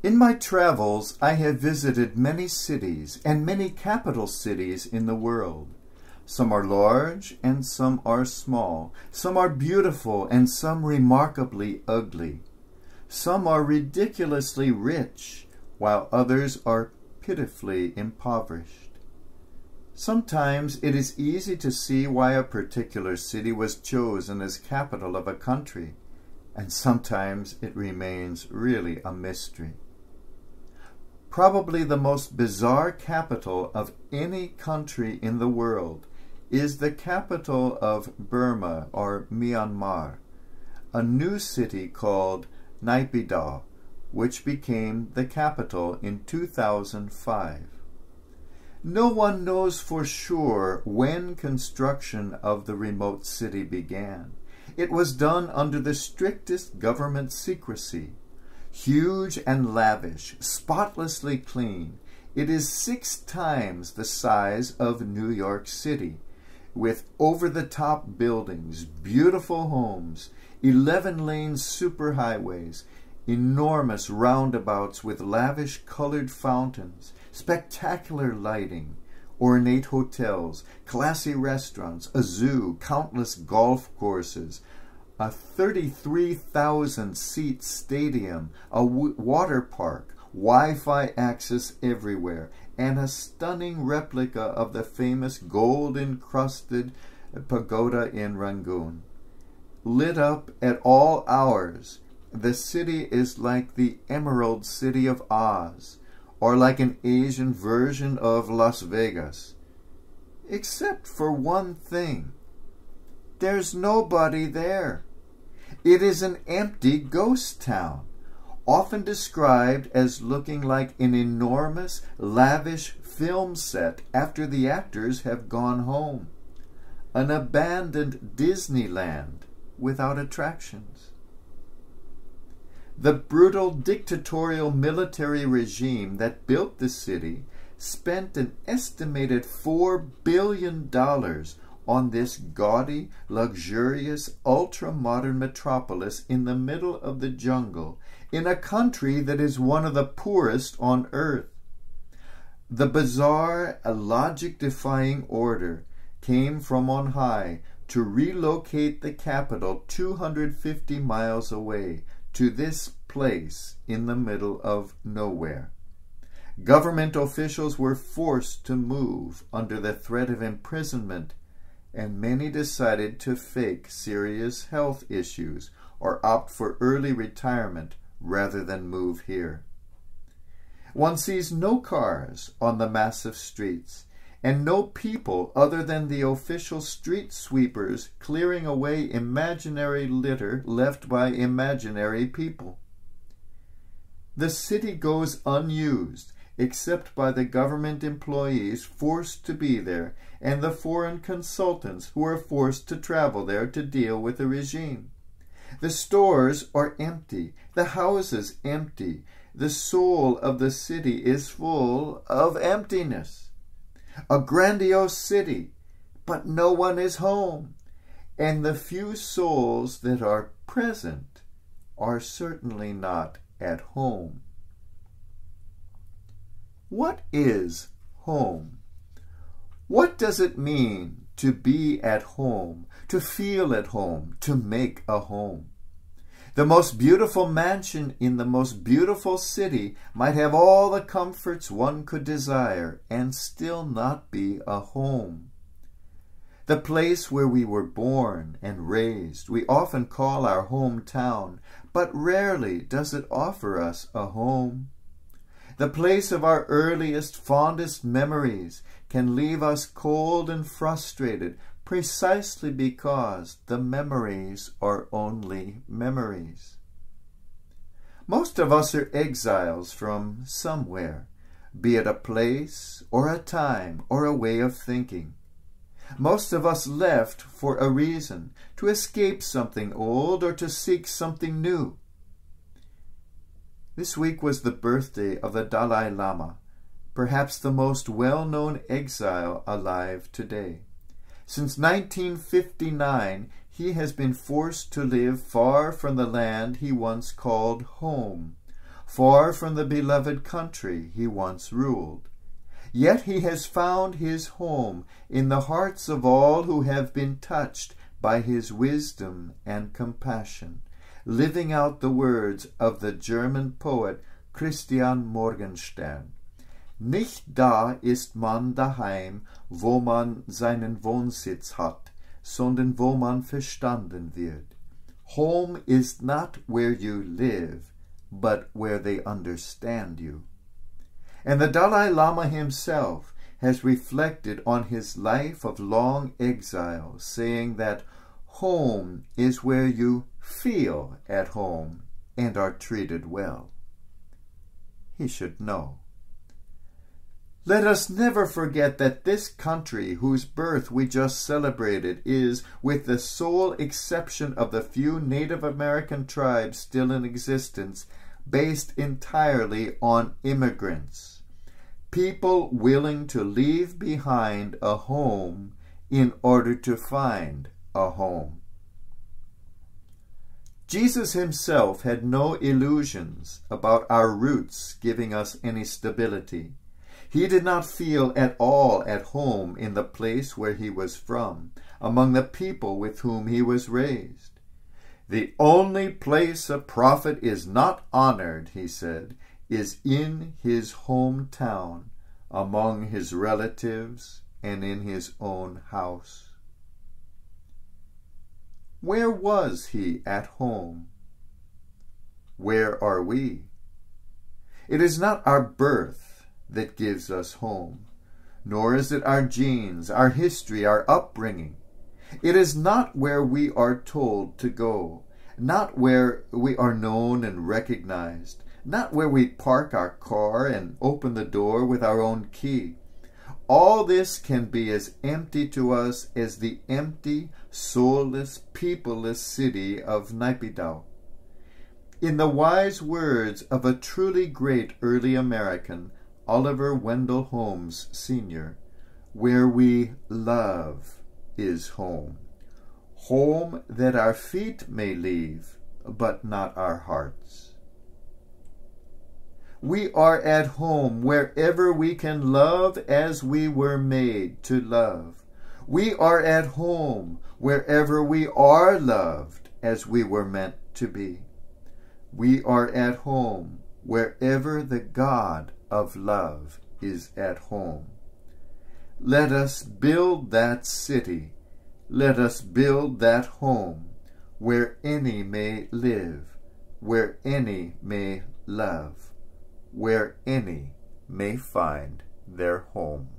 In my travels, I have visited many cities and many capital cities in the world. Some are large and some are small. Some are beautiful and some remarkably ugly. Some are ridiculously rich, while others are pitifully impoverished. Sometimes it is easy to see why a particular city was chosen as capital of a country, and sometimes it remains really a mystery. Probably the most bizarre capital of any country in the world is the capital of Burma or Myanmar, a new city called Naypyidaw, which became the capital in 2005. No one knows for sure when construction of the remote city began. It was done under the strictest government secrecy. Huge and lavish, spotlessly clean, it is 6 times the size of New York City, with over-the-top buildings, beautiful homes, 11-lane superhighways, enormous roundabouts with lavish colored fountains, spectacular lighting, ornate hotels, classy restaurants, a zoo, countless golf courses, a 33,000-seat stadium, a water park, Wi-Fi access everywhere, and a stunning replica of the famous gold-encrusted pagoda in Rangoon. Lit up at all hours, the city is like the Emerald City of Oz, or like an Asian version of Las Vegas. Except for one thing. There's nobody there. It is an empty ghost town, often described as looking like an enormous, lavish film set after the actors have gone home. An abandoned Disneyland without attractions. The brutal dictatorial military regime that built the city spent an estimated $4 billion on this gaudy, luxurious, ultra-modern metropolis in the middle of the jungle, in a country that is one of the poorest on earth. The bizarre, logic-defying order came from on high to relocate the capital 250 miles away to this place in the middle of nowhere. Government officials were forced to move under the threat of imprisonment, and many decided to fake serious health issues or opt for early retirement rather than move here. One sees no cars on the massive streets, and no people other than the official street sweepers clearing away imaginary litter left by imaginary people. The city goes unused, except by the government employees forced to be there and the foreign consultants who are forced to travel there to deal with the regime. The stores are empty, the houses empty, the soul of the city is full of emptiness. A grandiose city, but no one is home, and the few souls that are present are certainly not at home. What is home? What does it mean to be at home, to feel at home, to make a home? The most beautiful mansion in the most beautiful city might have all the comforts one could desire and still not be a home. The place where we were born and raised we often call our hometown, but rarely does it offer us a home. The place of our earliest, fondest memories can leave us cold and frustrated precisely because the memories are only memories. Most of us are exiles from somewhere, be it a place or a time or a way of thinking. Most of us left for a reason, to escape something old or to seek something new. This week was the birthday of the Dalai Lama, perhaps the most well-known exile alive today. Since 1959, he has been forced to live far from the land he once called home, far from the beloved country he once ruled. Yet he has found his home in the hearts of all who have been touched by his wisdom and compassion, living out the words of the German poet Christian Morgenstern. Nicht da ist man daheim, wo man seinen Wohnsitz hat, sondern wo man verstanden wird. Home is not where you live, but where they understand you. And the Dalai Lama himself has reflected on his life of long exile, saying that home is where you feel at home and are treated well. He should know. Let us never forget that this country, whose birth we just celebrated, is, with the sole exception of the few Native American tribes still in existence, based entirely on immigrants, people willing to leave behind a home in order to find a home. Jesus himself had no illusions about our roots giving us any stability. He did not feel at all at home in the place where he was from, among the people with whom he was raised. The only place a prophet is not honored, he said, is in his hometown, among his relatives, and in his own house. Where was he at home? Where are we? It is not our birth that gives us home, nor is it our genes, our history, our upbringing. It is not where we are told to go, not where we are known and recognized, not where we park our car and open the door with our own key. All this can be as empty to us as the empty, soulless, peopleless city of Naypyidaw. In the wise words of a truly great early American, Oliver Wendell Holmes, Sr., where we love is home. Home that our feet may leave, but not our hearts. We are at home wherever we can love as we were made to love. We are at home wherever we are loved as we were meant to be. We are at home wherever the God of love is at home. Let us build that city. Let us build that home where any may live, where any may love, where any may find their home.